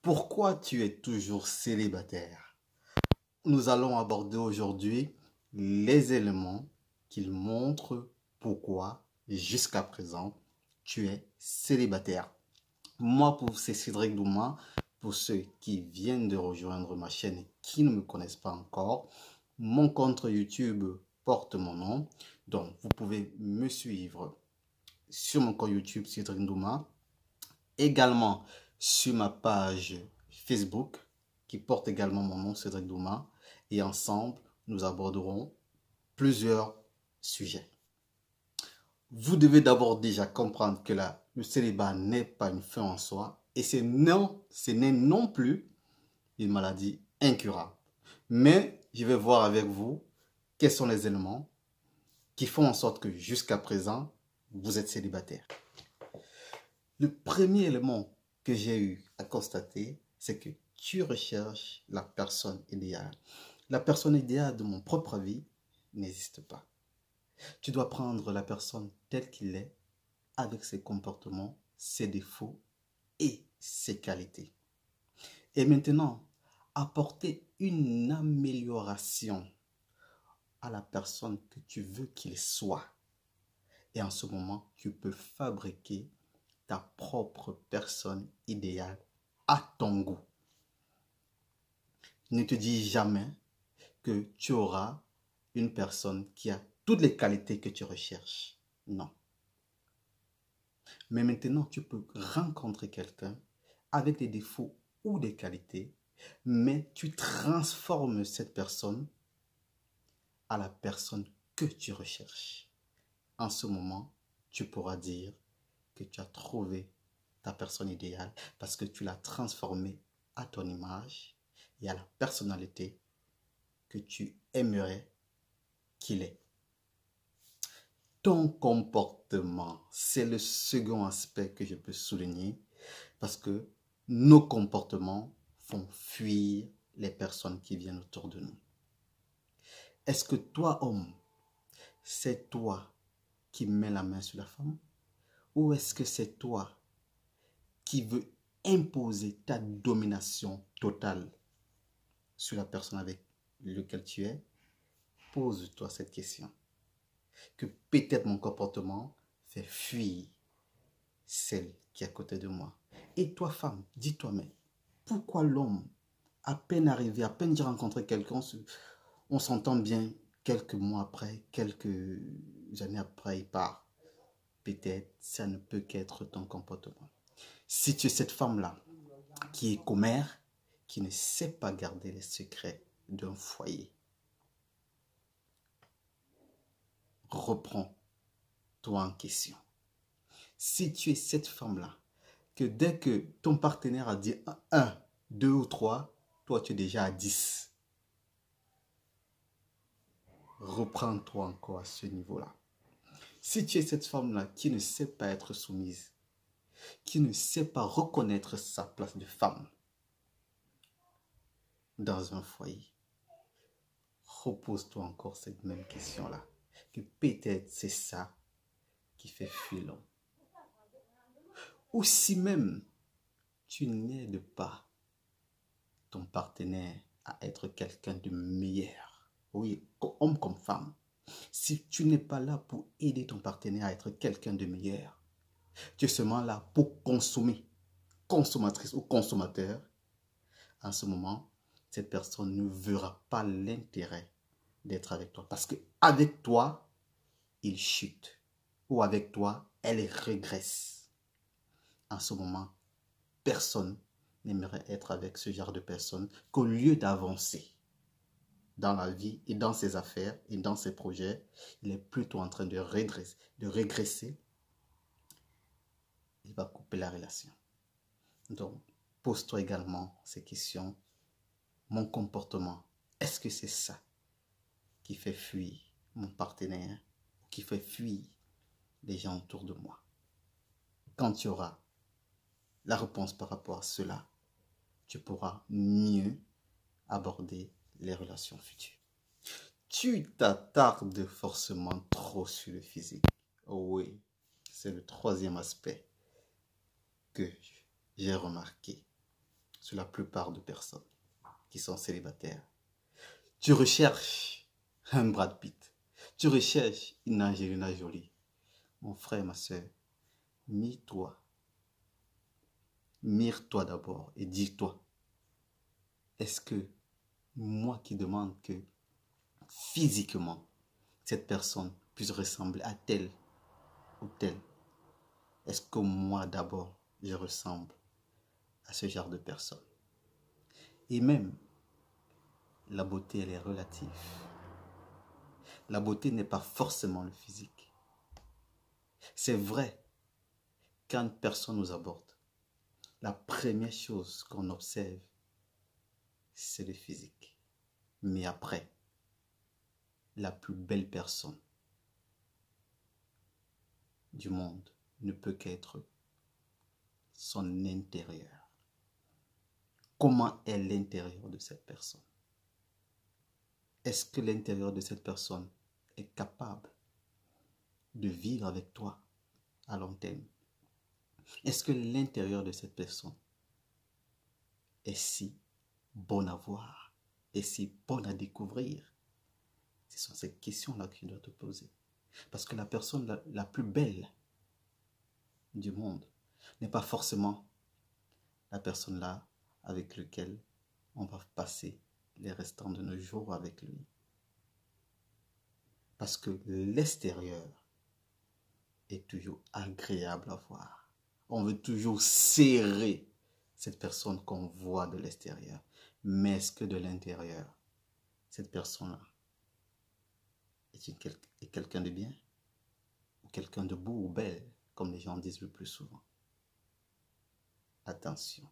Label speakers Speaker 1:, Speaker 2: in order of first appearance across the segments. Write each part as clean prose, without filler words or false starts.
Speaker 1: Pourquoi tu es toujours célibataire? Nous allons aborder aujourd'hui les éléments qui montrent pourquoi, jusqu'à présent, tu es célibataire. Moi, c'est Cédric Douma. Pour ceux qui viennent de rejoindre ma chaîne et qui ne me connaissent pas encore, mon compte YouTube porte mon nom. Donc, vous pouvez me suivre sur mon compte YouTube Cédric Douma. Également sur ma page Facebook qui porte également mon nom Cédric Douma. Et ensemble, nous aborderons plusieurs sujets. Vous devez d'abord déjà comprendre que le célibat n'est pas une fin en soi et ce n'est non plus une maladie incurable. Mais je vais voir avec vous quels sont les éléments qui font en sorte que jusqu'à présent, vous êtes célibataire. Le premier élément que j'ai eu à constater, c'est que tu recherches la personne idéale. La personne idéale de mon propre avis n'existe pas. Tu dois prendre la personne telle qu'il est, avec ses comportements, ses défauts et ses qualités. Et maintenant, apporter une amélioration à la personne que tu veux qu'il soit. Et en ce moment, tu peux fabriquer ta propre personne idéale à ton goût. Ne te dis jamais que tu auras une personne qui a toutes les qualités que tu recherches. Non. Mais maintenant, tu peux rencontrer quelqu'un avec des défauts ou des qualités, mais tu transformes cette personne à la personne que tu recherches. En ce moment, tu pourras dire que tu as trouvé ta personne idéale parce que tu l'as transformée à ton image et à la personnalité que tu aimerais qu'il ait. Ton comportement, c'est le second aspect que je peux souligner parce que nos comportements font fuir les personnes qui viennent autour de nous. Est-ce que toi, homme, c'est toi qui mets la main sur la femme? Ou est-ce que c'est toi qui veux imposer ta domination totale sur la personne avec laquelle tu es? Pose-toi cette question. Que peut-être mon comportement fait fuir celle qui est à côté de moi. Et toi, femme, dis-toi, mais pourquoi l'homme, à peine arrivé, à peine j'ai rencontré quelqu'un, on s'entend bien, quelques mois après, quelques années après, il part. Peut-être ça ne peut qu'être ton comportement. Si tu es cette femme-là qui est commère, qui ne sait pas garder les secrets d'un foyer, reprends-toi en question. Si tu es cette femme-là, que dès que ton partenaire a dit 1, 2 ou 3, toi tu es déjà à 10. Reprends-toi encore à ce niveau-là. Si tu es cette femme-là qui ne sait pas être soumise, qui ne sait pas reconnaître sa place de femme dans un foyer, repose-toi encore cette même question-là. Que peut-être c'est ça qui fait fuir l'homme. Ou si même tu n'aides pas ton partenaire à être quelqu'un de meilleur, oui, homme comme femme, si tu n'es pas là pour aider ton partenaire à être quelqu'un de meilleur, tu es seulement là pour consommer, consommatrice ou consommateur, en ce moment, cette personne ne verra pas l'intérêt d'être avec toi. Parce qu'avec toi, il chute. Ou avec toi, elle régresse. En ce moment, personne n'aimerait être avec ce genre de personne qu'au lieu d'avancer dans la vie et dans ses affaires et dans ses projets, il est plutôt en train de régresser. Il va couper la relation. Donc, pose-toi également ces questions. Mon comportement, est-ce que c'est ça qui fait fuir mon partenaire, qui fait fuir les gens autour de moi? Quand tu auras la réponse par rapport à cela, tu pourras mieux aborder les relations futures. Tu t'attardes forcément trop sur le physique. Oh oui, c'est le troisième aspect que j'ai remarqué. sur la plupart des personnes qui sont célibataires. Tu recherches un Brad Pitt. Tu recherches une Angelina Jolie. Mon frère, ma soeur, mire-toi. Mire-toi d'abord et dis-toi, est-ce que moi qui demande que physiquement, cette personne puisse ressembler à telle ou telle, est-ce que moi d'abord, je ressemble à ce genre de personne? Et même, la beauté, elle est relative. La beauté n'est pas forcément le physique. C'est vrai, quand une personne nous aborde, la première chose qu'on observe, c'est le physique. Mais après, la plus belle personne du monde ne peut qu'être son intérieur. Comment est l'intérieur de cette personne? Est-ce que l'intérieur de cette personne est capable de vivre avec toi à long terme? Est-ce que l'intérieur de cette personne est si bon à voir et si bon à découvrir? Ce sont ces questions-là que tu dois te poser. Parce que la personne la plus belle du monde n'est pas forcément la personne là avec laquelle on va passer les restants de nos jours avec lui. Parce que l'extérieur est toujours agréable à voir. On veut toujours serrer cette personne qu'on voit de l'extérieur. Mais est-ce que de l'intérieur, cette personne-là est quelqu'un de bien? Ou quelqu'un de beau ou belle, comme les gens disent le plus souvent? Attention.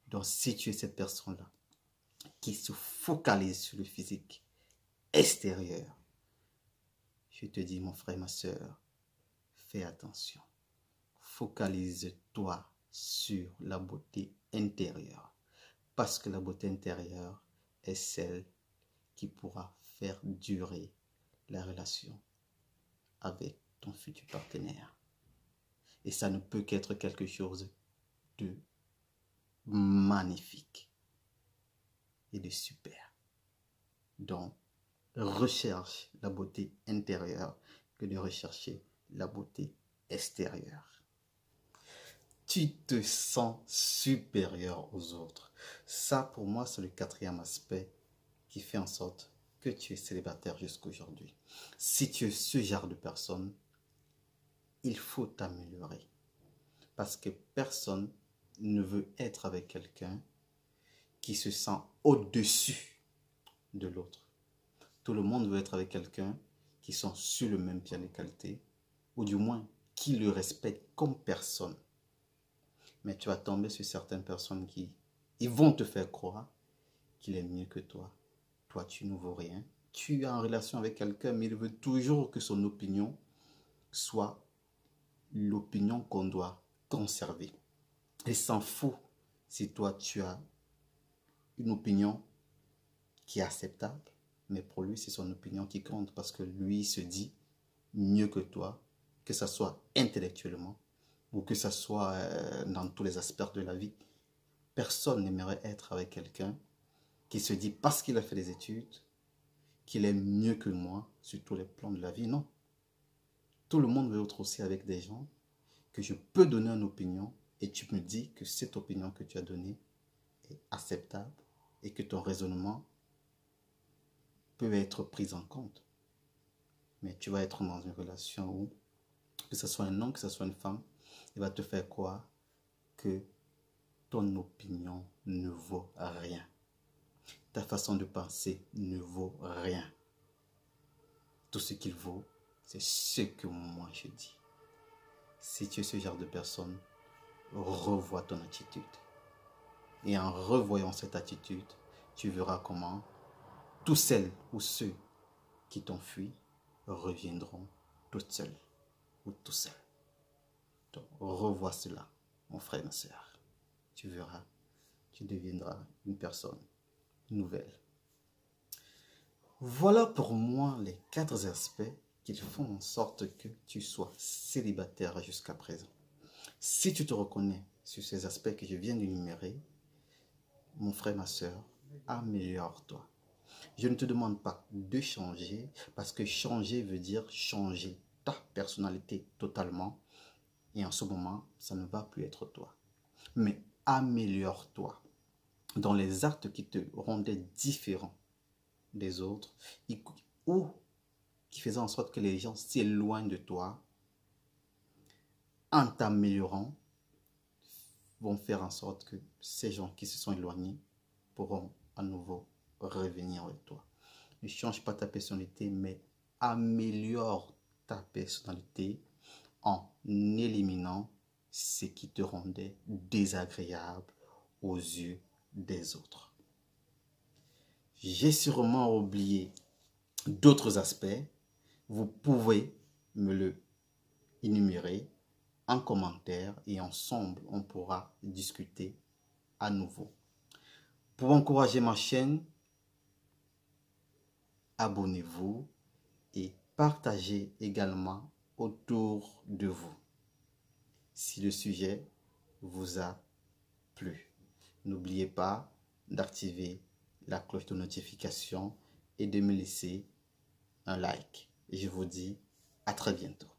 Speaker 1: Donc si tu es cette personne-là qui se focalise sur le physique extérieur, je te dis, mon frère, ma soeur, fais attention. Focalise-toi sur la beauté intérieure. Parce que la beauté intérieure est celle qui pourra faire durer la relation avec ton futur partenaire. Et ça ne peut qu'être quelque chose de magnifique et de super. Donc, recherche la beauté intérieure que de rechercher la beauté extérieure. Tu te sens supérieur aux autres. Ça, pour moi, c'est le quatrième aspect qui fait en sorte que tu es célibataire jusqu'à aujourd'hui. Si tu es ce genre de personne, il faut t'améliorer. Parce que personne ne veut être avec quelqu'un qui se sent au-dessus de l'autre. Tout le monde veut être avec quelqu'un qui sont sur le même pied d'égalité, ou du moins qui le respecte comme personne. Mais tu vas tomber sur certaines personnes qui ils vont te faire croire qu'il est mieux que toi. Toi, tu ne vaux rien. Tu es en relation avec quelqu'un, mais il veut toujours que son opinion soit l'opinion qu'on doit conserver. Il s'en fout si toi, tu as une opinion qui est acceptable, mais pour lui, c'est son opinion qui compte parce que lui se dit mieux que toi, que ce soit intellectuellement ou que ce soit dans tous les aspects de la vie. Personne n'aimerait être avec quelqu'un qui se dit parce qu'il a fait des études, qu'il est mieux que moi sur tous les plans de la vie. Non. Tout le monde veut être aussi avec des gens que je peux donner une opinion et tu me dis que cette opinion que tu as donnée est acceptable et que ton raisonnement peut être pris en compte. Mais tu vas être dans une relation où, que ce soit un homme, que ce soit une femme, il va te faire croire que ton opinion ne vaut rien. Ta façon de penser ne vaut rien. Tout ce qu'il vaut, c'est ce que moi je dis. Si tu es ce genre de personne, revois ton attitude. Et en revoyant cette attitude, tu verras comment tous celles ou ceux qui t'ont fui reviendront toutes seules ou tout seuls. Donc, revois cela, mon frère, ma soeur. Tu verras, tu deviendras une personne nouvelle. Voilà pour moi les 4 aspects qui font en sorte que tu sois célibataire jusqu'à présent. Si tu te reconnais sur ces aspects que je viens d'énumérer, mon frère, ma soeur, améliore-toi. Je ne te demande pas de changer, parce que changer veut dire changer ta personnalité totalement. Et en ce moment, ça ne va plus être toi. Mais améliore-toi dans les actes qui te rendaient différent des autres ou qui faisaient en sorte que les gens s'éloignent de toi. En t'améliorant, vont faire en sorte que ces gens qui se sont éloignés pourront à nouveau revenir avec toi. Ne change pas ta personnalité, mais améliore ta personnalité en éliminant ce qui te rendait désagréable aux yeux des autres. J'ai sûrement oublié d'autres aspects. Vous pouvez me le énumérer en commentaire et ensemble, on pourra discuter à nouveau. Pour encourager ma chaîne, abonnez-vous et partagez également autour de vous si le sujet vous a plu. N'oubliez pas d'activer la cloche de notification et de me laisser un like. Et je vous dis à très bientôt.